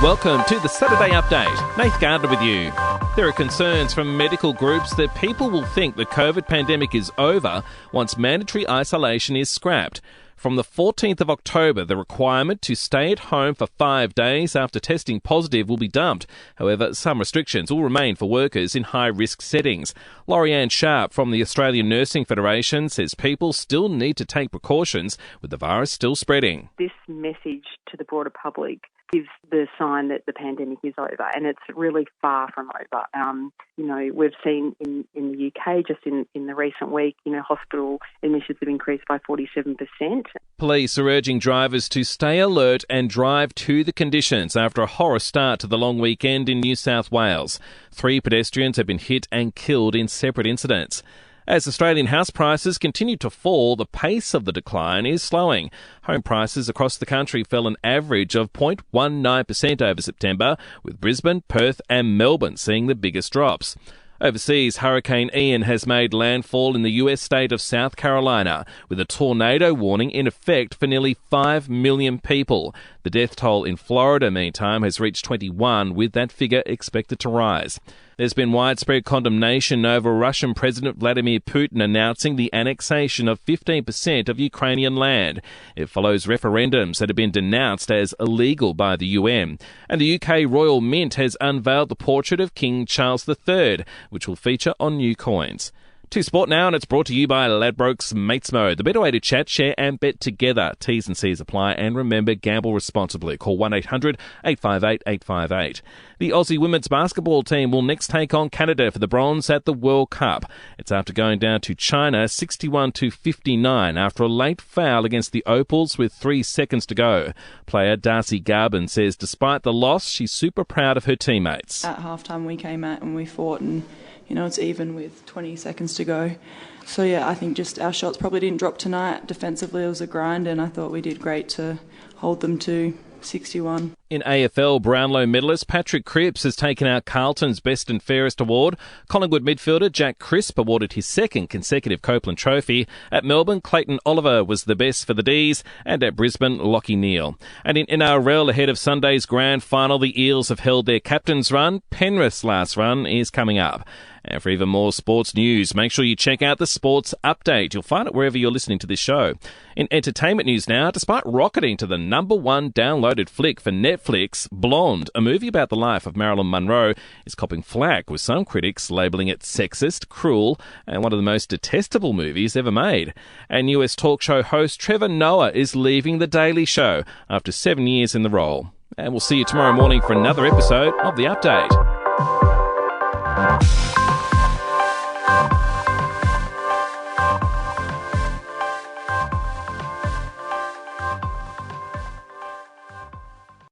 Welcome to the Saturday Update. Nath Gardner with you. There are concerns from medical groups that people will think the COVID pandemic is over once mandatory isolation is scrapped. From the 14th of October, the requirement to stay at home for 5 days after testing positive will be dumped. However, some restrictions will remain for workers in high-risk settings. Laurie-Anne Sharp from the Australian Nursing Federation says people still need to take precautions with the virus still spreading. This message to the broader public gives the sign that the pandemic is over, and it's really far from over. We've seen in the UK, just in the recent week, hospital admissions have increased by 47%. Police are urging drivers to stay alert and drive to the conditions after a horror start to the long weekend in New South Wales. 3 pedestrians have been hit and killed in separate incidents. As Australian house prices continue to fall, the pace of the decline is slowing. Home prices across the country fell an average of 0.19% over September, with Brisbane, Perth and Melbourne seeing the biggest drops. Overseas, Hurricane Ian has made landfall in the US state of South Carolina, with a tornado warning in effect for nearly 5 million people. The death toll in Florida, meantime, has reached 21, with that figure expected to rise. There's been widespread condemnation over Russian President Vladimir Putin announcing the annexation of 15% of Ukrainian land. It follows referendums that have been denounced as illegal by the UN. And the UK Royal Mint has unveiled the portrait of King Charles III, which will feature on new coins. To sport now, and it's brought to you by Ladbrokes Mates Mode. The better way to chat, share and bet together. T's and C's apply, and remember, gamble responsibly. Call 1-800-858-858. The Aussie women's basketball team will next take on Canada for the bronze at the World Cup. It's after going down to China 61-59 after a late foul against the Opals with 3 seconds to go. Player Darcy Garban says despite the loss, she's super proud of her teammates. At halftime we came out and we fought, and it's even with 20 seconds to go. So, I think just our shots probably didn't drop tonight. Defensively, it was a grind, and I thought we did great to hold them to 61. In AFL, Brownlow medalist Patrick Cripps has taken out Carlton's Best and Fairest award. Collingwood midfielder Jack Crisp awarded his 2nd consecutive Copeland Trophy. At Melbourne, Clayton Oliver was the best for the D's, and at Brisbane, Lachie Neale. And in NRL, ahead of Sunday's grand final, the Eels have held their captain's run. Penrith's last run is coming up. And for even more sports news, make sure you check out the Sports Update. You'll find it wherever you're listening to this show. In entertainment news now, despite rocketing to the #1 downloaded flick for Netflix, Blonde, a movie about the life of Marilyn Monroe, is copping flack, with some critics labelling it sexist, cruel, and one of the most detestable movies ever made. And US talk show host Trevor Noah is leaving The Daily Show after 7 years in the role. And we'll see you tomorrow morning for another episode of The Update.